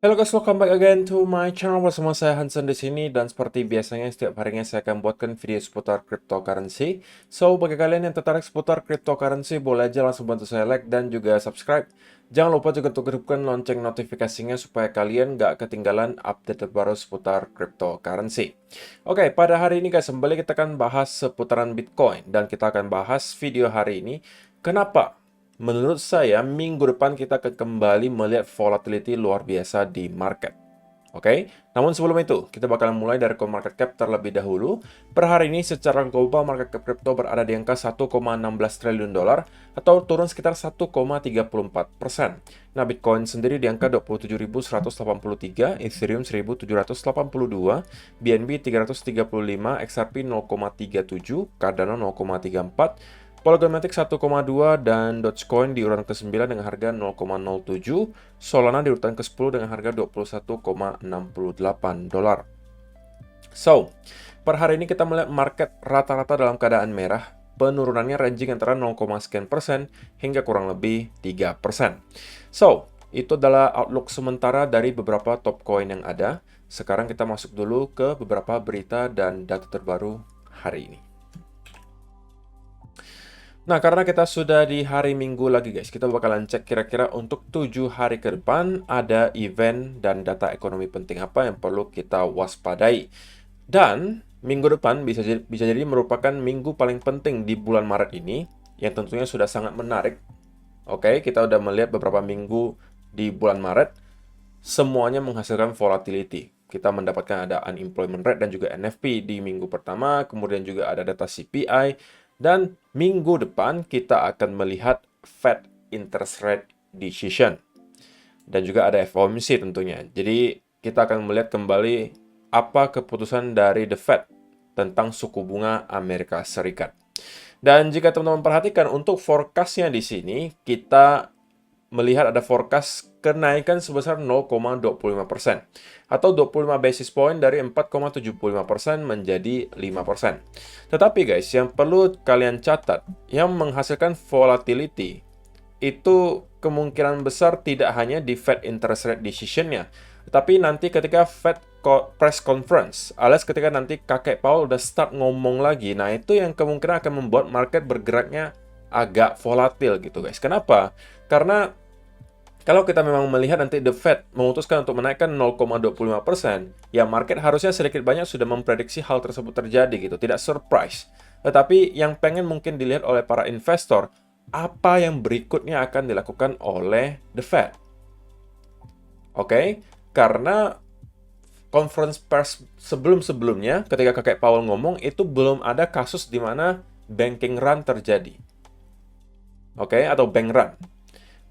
Hello guys, welcome back again to my channel. Bersama saya Hansen di sini, dan seperti biasanya setiap harinya saya akan buatkan video seputar cryptocurrency. So, bagi kalian yang tertarik seputar cryptocurrency, boleh aja langsung bantu saya like dan juga subscribe. Jangan lupa juga untuk hidupkan lonceng notifikasinya supaya kalian nggak ketinggalan update terbaru seputar cryptocurrency. Oke, pada hari ini guys, kembali kita akan bahas seputaran Bitcoin, dan kita akan bahas video hari ini kenapa menurut saya, minggu depan kita akan kembali melihat volatility luar biasa di market. Oke, namun sebelum itu, kita bakalan mulai dari CoinMarketCap terlebih dahulu. Per hari ini, secara global, market cap crypto berada di angka 1,16 triliun dolar atau turun sekitar 1,34%. Nah, Bitcoin sendiri di angka 27.183, Ethereum 1.782, BNB 335, XRP 0,37, Cardano 0,34, Polygon Matic 1,2, dan Dogecoin di urutan ke-9 dengan harga 0,07, Solana di urutan ke-10 dengan harga 21,68 dolar. So, per hari ini kita melihat market rata-rata dalam keadaan merah, penurunannya ranging antara 0, sekian persen hingga kurang lebih 3%. So, itu adalah outlook sementara dari beberapa top coin yang ada. Sekarang kita masuk dulu ke beberapa berita dan data terbaru hari ini. Nah, karena kita sudah di hari Minggu lagi guys, kita bakalan cek kira-kira untuk 7 hari ke depan ada event dan data ekonomi penting apa yang perlu kita waspadai. Dan minggu depan bisa jadi merupakan minggu paling penting di bulan Maret ini, yang tentunya sudah sangat menarik. Oke, kita udah melihat beberapa minggu di bulan Maret, semuanya menghasilkan volatility. Kita mendapatkan ada unemployment rate dan juga NFP di minggu pertama, kemudian juga ada data CPI, dan minggu depan kita akan melihat Fed interest rate decision. Dan juga ada FOMC tentunya. Jadi kita akan melihat kembali apa keputusan dari The Fed tentang suku bunga Amerika Serikat. Dan jika teman-teman perhatikan untuk forecast-nya di sini, kita melihat ada forecast kenaikan sebesar 0,25% atau 25 basis point dari 4,75% menjadi 5%. Tetapi guys, yang perlu kalian catat, yang menghasilkan volatility itu kemungkinan besar tidak hanya di Fed interest rate decision-nya, tapi nanti ketika Fed press conference, alias ketika nanti kakek Powell udah start ngomong lagi, nah itu yang kemungkinan akan membuat market bergeraknya agak volatil gitu guys. Kenapa? Karena kalau kita memang melihat nanti The Fed memutuskan untuk menaikkan 0,25%, ya market harusnya sedikit banyak sudah memprediksi hal tersebut terjadi gitu, tidak surprise. Tetapi yang pengen mungkin dilihat oleh para investor, apa yang berikutnya akan dilakukan oleh The Fed. Oke, karena conference pers sebelum-sebelumnya, ketika kakek Powell ngomong, itu belum ada kasus di mana banking run terjadi. Oke, atau bank run.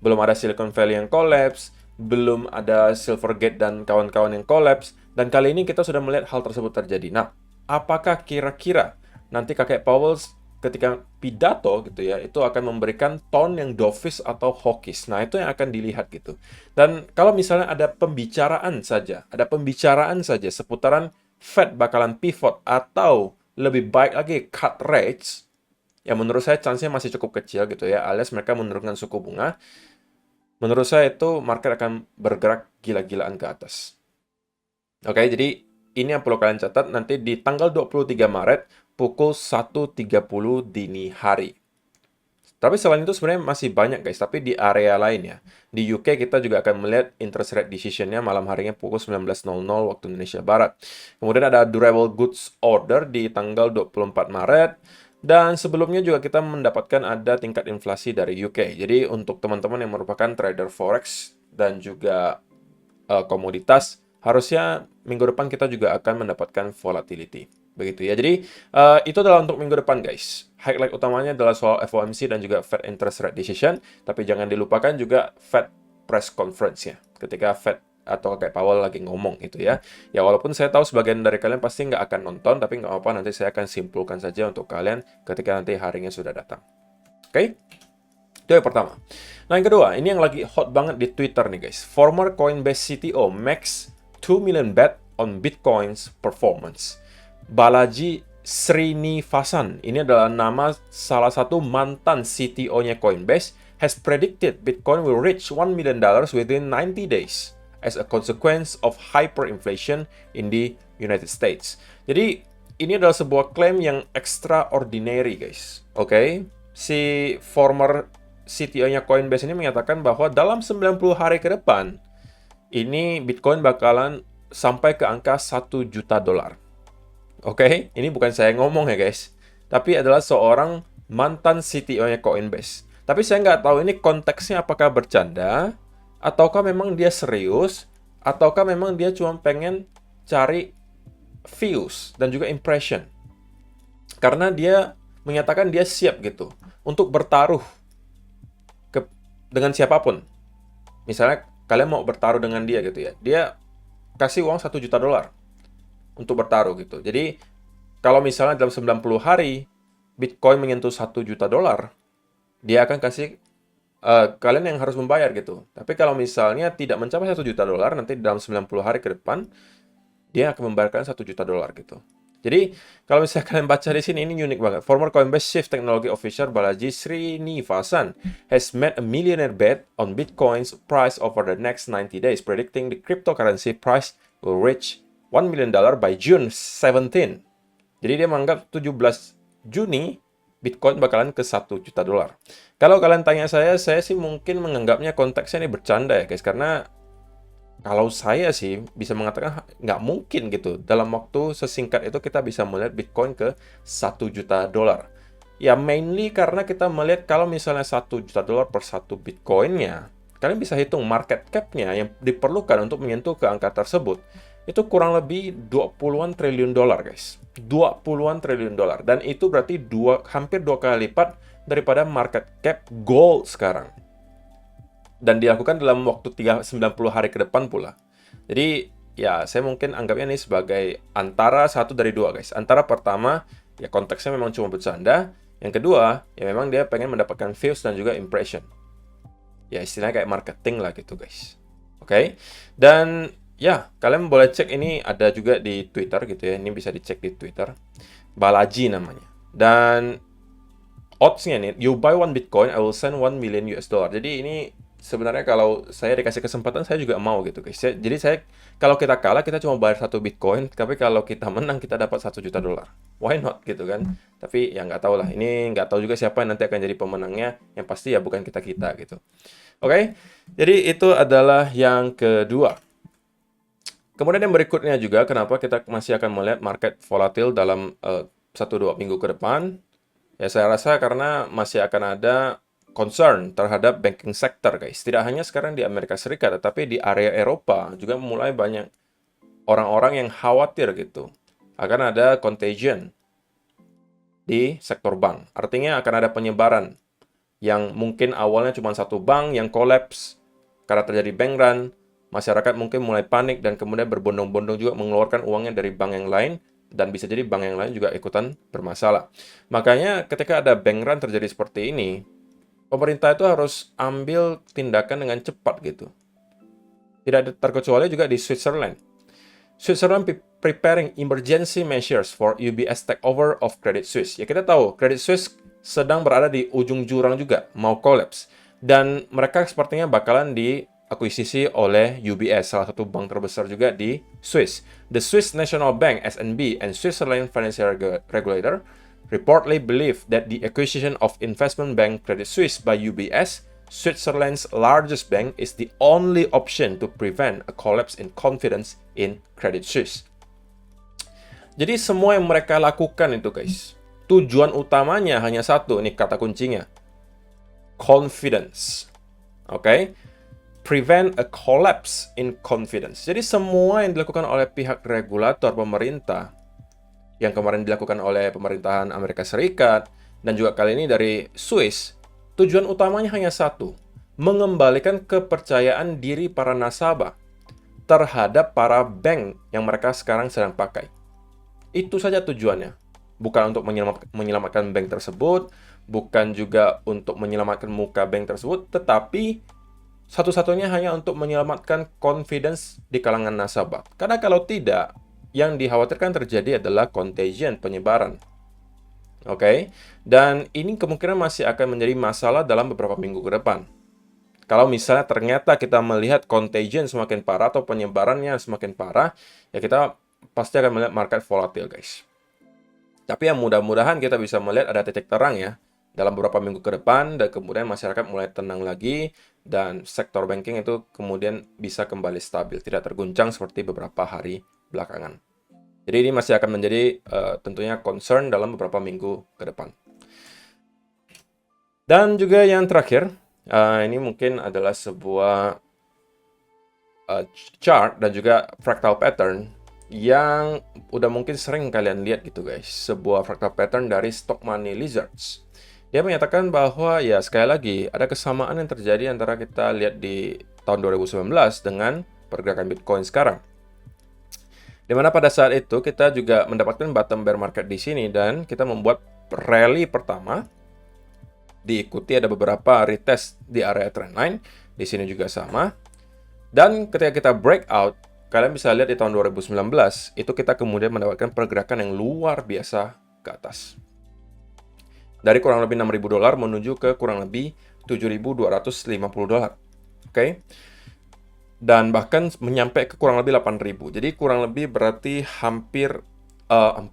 Belum ada Silicon Valley yang collapse, belum ada Silvergate dan kawan-kawan yang collapse, dan kali ini kita sudah melihat hal tersebut terjadi. Nah, apakah kira-kira nanti kakek Powell ketika pidato gitu ya, itu akan memberikan tone yang dovish atau hawkish. Nah, itu yang akan dilihat gitu. Dan kalau misalnya ada pembicaraan saja seputaran Fed bakalan pivot atau lebih baik lagi cut rates, ya menurut saya chance-nya masih cukup kecil gitu ya, alias mereka menurunkan suku bunga. Menurut saya itu market akan bergerak gila-gilaan ke atas. Oke, jadi ini yang perlu kalian catat nanti di tanggal 23 Maret pukul 1.30 dini hari. Tapi selain itu sebenarnya masih banyak guys, tapi di area lain ya. Di UK kita juga akan melihat interest rate decision-nya malam harinya pukul 19.00 waktu Indonesia Barat. Kemudian ada durable goods order di tanggal 24 Maret. Dan sebelumnya juga kita mendapatkan ada tingkat inflasi dari UK. Jadi untuk teman-teman yang merupakan trader forex dan juga komoditas, harusnya minggu depan kita juga akan mendapatkan volatility. Begitu ya. Jadi itu adalah untuk minggu depan guys. Highlight utamanya adalah soal FOMC dan juga Fed interest rate decision. Tapi jangan dilupakan juga Fed press conference ya. Ketika Fed atau kayak Powell lagi ngomong gitu ya. Ya walaupun saya tahu sebagian dari kalian pasti nggak akan nonton, tapi nggak apa-apa, nanti saya akan simpulkan saja untuk kalian ketika nanti harinya sudah datang. Oke? Itu yang pertama. Nah yang kedua, ini yang lagi hot banget di Twitter nih guys. Former Coinbase CTO makes 2 million bet on Bitcoin's performance. Balaji Srinivasan, ini adalah nama salah satu mantan CTO-nya Coinbase, has predicted Bitcoin will reach $1 million within 90 days. as a consequence of hyperinflation in the United States. Jadi, ini adalah sebuah klaim yang extraordinary, guys. Oke? Si former CTO-nya Coinbase ini menyatakan bahwa dalam 90 hari ke depan, ini Bitcoin bakalan sampai ke angka 1 juta dolar. Oke? Ini bukan saya ngomong ya, guys. Tapi adalah seorang mantan CTO-nya Coinbase. Tapi saya nggak tahu ini konteksnya apakah bercanda, ataukah memang dia serius, ataukah memang dia cuma pengen cari views dan juga impression. Karena dia menyatakan dia siap gitu untuk bertaruh dengan siapapun. Misalnya kalian mau bertaruh dengan dia gitu ya. Dia kasih uang 1 juta dolar untuk bertaruh gitu. Jadi kalau misalnya dalam 90 hari Bitcoin menyentuh 1 juta dolar, dia akan kasih kalian yang harus membayar gitu. Tapi kalau misalnya tidak mencapai 1 juta dolar, nanti dalam 90 hari ke depan, dia akan membayarkan 1 juta dolar gitu. Jadi, kalau misalnya kalian baca di sini, ini unik banget. Former Coinbase Chief Technology Officer Balaji Srinivasan has made a millionaire bet on Bitcoin's price over the next 90 days, predicting the cryptocurrency price will reach $1 million by June 17. Jadi dia menganggap 17 Juni Bitcoin bakalan ke 1 juta dolar. Kalau kalian tanya saya sih mungkin menganggapnya konteksnya ini bercanda ya guys, karena kalau saya sih bisa mengatakan nggak mungkin gitu. Dalam waktu sesingkat itu kita bisa melihat Bitcoin ke 1 juta dolar. Ya mainly karena kita melihat kalau misalnya 1 juta dolar per satu Bitcoinnya, kalian bisa hitung market cap-nya yang diperlukan untuk menyentuh ke angka tersebut. Itu kurang lebih 20-an triliun dolar guys. 20-an triliun dolar. Dan itu berarti hampir 2 kali lipat daripada market cap gold sekarang. Dan dilakukan dalam waktu 90 hari ke depan pula. Jadi, ya saya mungkin anggapnya ini sebagai antara satu dari dua, guys. Antara pertama, ya konteksnya memang cuma bercanda. Yang kedua, ya memang dia pengen mendapatkan views dan juga impression. Ya istilahnya kayak marketing lah gitu, guys. Oke? Dan, ya kalian boleh cek ini ada juga di Twitter gitu ya. Ini bisa dicek di Twitter. Balaji namanya. Dan, odds-nya nih, you buy one Bitcoin, I will send 1 million US dollar. Jadi ini sebenarnya kalau saya dikasih kesempatan, saya juga mau gitu guys. Jadi kalau kita kalah, kita cuma bayar 1 Bitcoin. Tapi kalau kita menang, kita dapat 1 juta dolar. Why not gitu kan? Tapi ya nggak tahu lah. Ini nggak tahu juga siapa yang nanti akan jadi pemenangnya. Yang pasti ya bukan kita-kita gitu. Oke? Jadi itu adalah yang kedua. Kemudian yang berikutnya juga, kenapa kita masih akan melihat market volatil dalam 1-2 minggu ke depan. Ya saya rasa karena masih akan ada concern terhadap banking sector, guys. Tidak hanya sekarang di Amerika Serikat, tetapi di area Eropa juga mulai banyak orang-orang yang khawatir gitu. Akan ada contagion di sektor bank. Artinya akan ada penyebaran yang mungkin awalnya cuma satu bank yang collapse karena terjadi bank run. Masyarakat mungkin mulai panik dan kemudian berbondong-bondong juga mengeluarkan uangnya dari bank yang lain. Dan bisa jadi bank yang lain juga ikutan bermasalah. Makanya ketika ada bank run terjadi seperti ini, pemerintah itu harus ambil tindakan dengan cepat gitu. Tidak terkecuali juga di Switzerland. Switzerland preparing emergency measures for UBS takeover of Credit Suisse. Ya kita tahu, Credit Suisse sedang berada di ujung jurang juga, mau collapse. Dan mereka sepertinya bakalan diakuisisi oleh UBS, salah satu bank terbesar juga di Swiss. The Swiss National Bank, SNB, and Switzerland Financial Regulator reportedly believe that the acquisition of investment bank Credit Suisse by UBS, Switzerland's largest bank, is the only option to prevent a collapse in confidence in Credit Suisse. Jadi semua yang mereka lakukan itu guys, tujuan utamanya hanya satu, ini kata kuncinya. Confidence. Oke? Prevent a collapse in confidence. Jadi semua yang dilakukan oleh pihak regulator pemerintah yang kemarin dilakukan oleh pemerintahan Amerika Serikat, dan juga kali ini dari Swiss, tujuan utamanya hanya satu, mengembalikan kepercayaan diri para nasabah terhadap para bank yang mereka sekarang sedang pakai. Itu saja tujuannya. Bukan untuk menyelamatkan bank tersebut, bukan juga untuk menyelamatkan muka bank tersebut, tetapi satu-satunya hanya untuk menyelamatkan confidence di kalangan nasabah. Karena kalau tidak, yang dikhawatirkan terjadi adalah contagion, penyebaran. Oke? Dan ini kemungkinan masih akan menjadi masalah dalam beberapa minggu ke depan. Kalau misalnya ternyata kita melihat contagion semakin parah atau penyebarannya semakin parah, ya kita pasti akan melihat market volatile, guys. Tapi yang mudah-mudahan kita bisa melihat ada titik terang ya dalam beberapa minggu ke depan, dan kemudian masyarakat mulai tenang lagi dan sektor banking itu kemudian bisa kembali stabil, tidak terguncang seperti beberapa hari belakangan. Jadi ini masih akan menjadi tentunya concern dalam beberapa minggu ke depan. Dan juga yang terakhir, ini mungkin adalah sebuah chart dan juga fractal pattern yang udah mungkin sering kalian lihat gitu guys. Sebuah fractal pattern dari Stock Money Lizards. Dia menyatakan bahwa ya sekali lagi ada kesamaan yang terjadi antara kita lihat di tahun 2019 dengan pergerakan Bitcoin sekarang. Dimana pada saat itu kita juga mendapatkan bottom bear market di sini dan kita membuat rally pertama. Diikuti ada beberapa retest di area trendline. Di sini juga sama. Dan ketika kita breakout, kalian bisa lihat di tahun 2019, itu kita kemudian mendapatkan pergerakan yang luar biasa ke atas. Dari kurang lebih 6.000 dolar menuju ke kurang lebih 7.250 dolar. Oke. Dan bahkan menyampai ke kurang lebih 8.000. Jadi kurang lebih berarti hampir 40%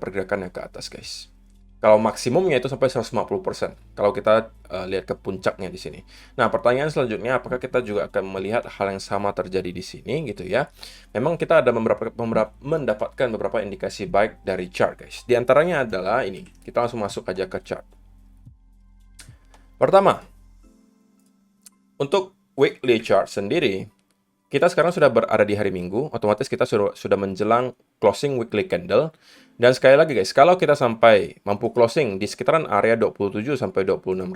pergerakannya ke atas, guys. Kalau maksimumnya itu sampai 150%. Kalau kita lihat ke puncaknya di sini. Nah, pertanyaan selanjutnya, apakah kita juga akan melihat hal yang sama terjadi di sini, gitu ya? Memang kita ada mendapatkan beberapa indikasi baik dari chart, guys. Di antaranya adalah ini. Kita langsung masuk aja ke chart. Pertama, untuk weekly chart sendiri, kita sekarang sudah berada di hari Minggu, otomatis kita sudah menjelang closing weekly candle. Dan sekali lagi guys, kalau kita sampai mampu closing di sekitaran area 27 sampai 26.000,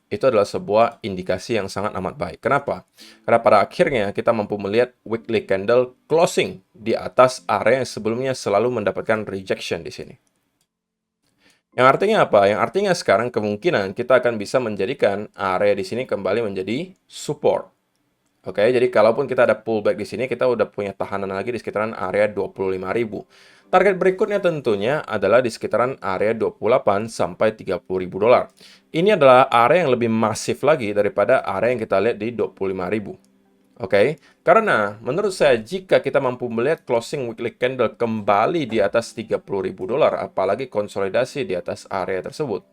itu adalah sebuah indikasi yang sangat amat baik. Kenapa? Karena pada akhirnya kita mampu melihat weekly candle closing di atas area yang sebelumnya selalu mendapatkan rejection di sini. Yang artinya apa? Yang artinya sekarang kemungkinan kita akan bisa menjadikan area di sini kembali menjadi support. Oke, jadi kalaupun kita ada pullback di sini, kita udah punya tahanan lagi di sekitaran area 25.000. Target berikutnya tentunya adalah di sekitaran area 28 sampai 30.000 dolar. Ini adalah area yang lebih masif lagi daripada area yang kita lihat di 25.000. Oke, karena menurut saya jika kita mampu melihat closing weekly candle kembali di atas 30.000 dolar, apalagi konsolidasi di atas area tersebut,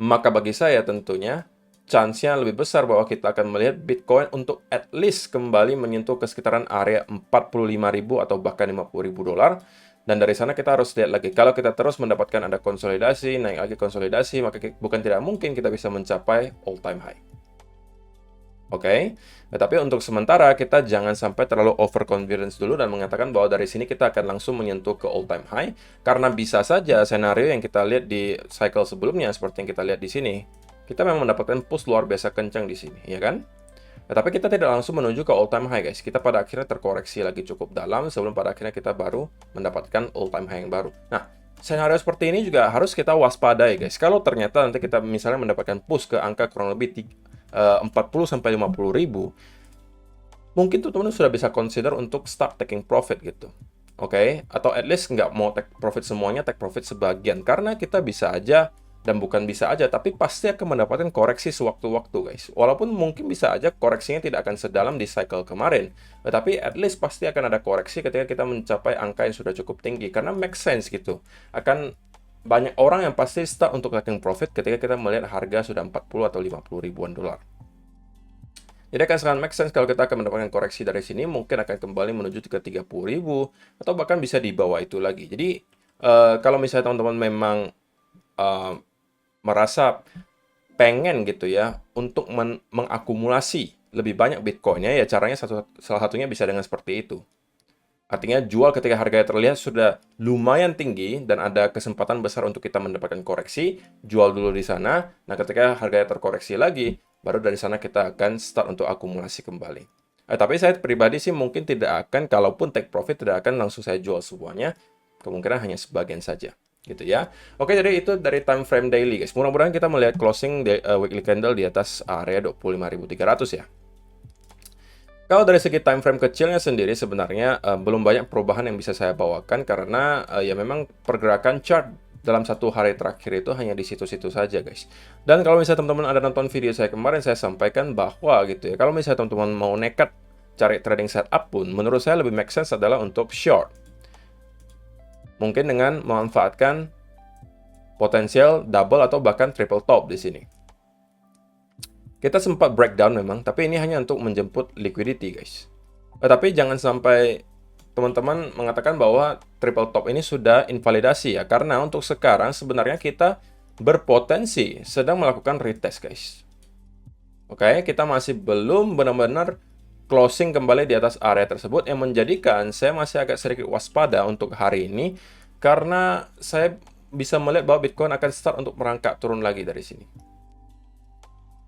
maka bagi saya tentunya chance-nya lebih besar bahwa kita akan melihat Bitcoin untuk at least kembali menyentuh ke sekitaran area 45.000 atau bahkan 50.000 dolar. Dan dari sana kita harus lihat lagi. Kalau kita terus mendapatkan ada konsolidasi, naik lagi konsolidasi, maka bukan tidak mungkin kita bisa mencapai all-time high. Oke, tetapi untuk sementara kita jangan sampai terlalu overconfidence dulu dan mengatakan bahwa dari sini kita akan langsung menyentuh ke all-time high. Karena bisa saja senario yang kita lihat di cycle sebelumnya, seperti yang kita lihat di sini, kita memang mendapatkan push luar biasa kencang di sini, ya kan? Tetapi kita tidak langsung menuju ke all-time high, guys. Kita pada akhirnya terkoreksi lagi cukup dalam sebelum pada akhirnya kita baru mendapatkan all-time high yang baru. Nah, senario seperti ini juga harus kita waspadai, guys. Kalau ternyata nanti kita misalnya mendapatkan push ke angka kurang lebih 40-50 ribu, mungkin tuh teman-teman sudah bisa consider untuk start taking profit gitu. Oke? Atau at least nggak mau take profit semuanya, take profit sebagian. Karena kita bisa aja, dan bukan bisa aja, tapi pasti akan mendapatkan koreksi sewaktu-waktu, guys. Walaupun mungkin bisa aja koreksinya tidak akan sedalam di cycle kemarin, tetapi at least pasti akan ada koreksi ketika kita mencapai angka yang sudah cukup tinggi. Karena make sense gitu. Akan banyak orang yang pasti start untuk taking profit ketika kita melihat harga sudah 40 atau 50 ribuan dolar. Jadi akan sangat make sense kalau kita akan mendapatkan koreksi dari sini, mungkin akan kembali menuju ke 30.000, atau bahkan bisa di bawah itu lagi. Jadi, kalau misalnya teman-teman memang merasa pengen gitu ya untuk mengakumulasi lebih banyak Bitcoin-nya, ya caranya salah satunya bisa dengan seperti itu. Artinya jual ketika harganya terlihat sudah lumayan tinggi dan ada kesempatan besar untuk kita mendapatkan koreksi, jual dulu di sana. Nah, ketika harganya terkoreksi lagi, baru dari sana kita akan start untuk akumulasi kembali. Tapi saya pribadi sih mungkin tidak akan, kalaupun take profit tidak akan langsung saya jual semuanya, kemungkinan hanya sebagian saja. Gitu ya. Oke, jadi itu dari time frame daily, guys. Mudah-mudahan kita melihat closing weekly candle di atas area 25.300 ya. Kalau dari segi time frame kecilnya sendiri sebenarnya belum banyak perubahan yang bisa saya bawakan karena ya memang pergerakan chart dalam satu hari terakhir itu hanya di situ-situ saja, guys. Dan kalau misalnya teman-teman ada nonton video saya kemarin, saya sampaikan bahwa gitu ya, kalau misalnya teman-teman mau nekat cari trading setup pun, menurut saya lebih make sense adalah untuk short. Mungkin dengan memanfaatkan potensial double atau bahkan triple top di sini. Kita sempat breakdown memang, tapi ini hanya untuk menjemput liquidity, guys. Tapi jangan sampai teman-teman mengatakan bahwa triple top ini sudah invalidasi ya, karena untuk sekarang sebenarnya kita berpotensi sedang melakukan retest, guys. Oke, kita masih belum benar-benar closing kembali di atas area tersebut, yang menjadikan saya masih agak sedikit waspada untuk hari ini, karena saya bisa melihat bahwa Bitcoin akan start untuk merangkak turun lagi dari sini.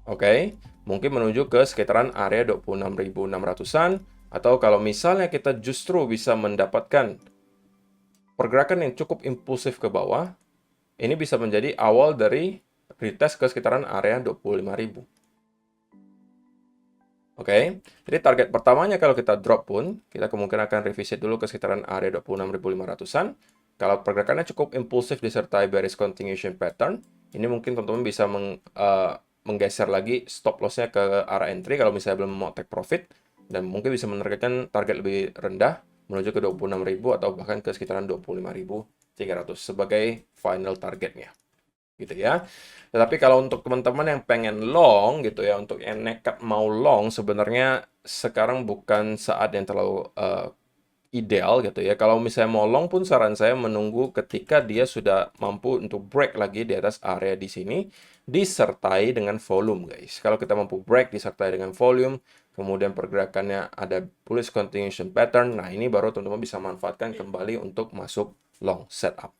Oke, mungkin menuju ke sekitaran area 26.600-an, atau kalau misalnya kita justru bisa mendapatkan pergerakan yang cukup impulsif ke bawah, ini bisa menjadi awal dari retest ke sekitaran area 25.000. Oke, jadi target pertamanya kalau kita drop pun, kita kemungkinan akan revisit dulu ke sekitaran area 26.500-an. Kalau pergerakannya cukup impulsif disertai bearish continuation pattern, ini mungkin teman-teman bisa menggeser lagi stop loss-nya ke arah entry kalau misalnya belum mau take profit, dan mungkin bisa menargetkan target lebih rendah menuju ke 26.000 atau bahkan ke sekitaran 25.300 sebagai final targetnya, gitu ya. Tetapi kalau untuk teman-teman yang pengen long gitu ya, untuk yang nekat mau long, sebenarnya sekarang bukan saat yang terlalu ideal gitu ya. Kalau misalnya mau long pun saran saya menunggu ketika dia sudah mampu untuk break lagi di atas area di sini, disertai dengan volume, guys. Kalau kita mampu break disertai dengan volume, kemudian pergerakannya ada bullish continuation pattern, nah ini baru teman-teman bisa manfaatkan kembali untuk masuk long setup.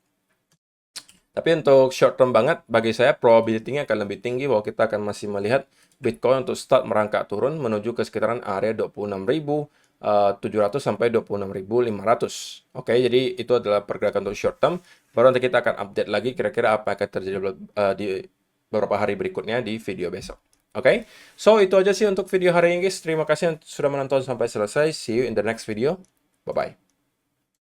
Tapi untuk short term banget, bagi saya probability-nya akan lebih tinggi bahwa kita akan masih melihat Bitcoin untuk start merangkak turun menuju ke sekitaran area 26.700 sampai 26.500. Oke, jadi itu adalah pergerakan untuk short term. Baru nanti kita akan update lagi kira-kira apa yang akan terjadi di beberapa hari berikutnya di video besok. Oke, so itu aja sih untuk video hari ini, guys. Terima kasih yang sudah menonton sampai selesai. See you in the next video. Bye-bye.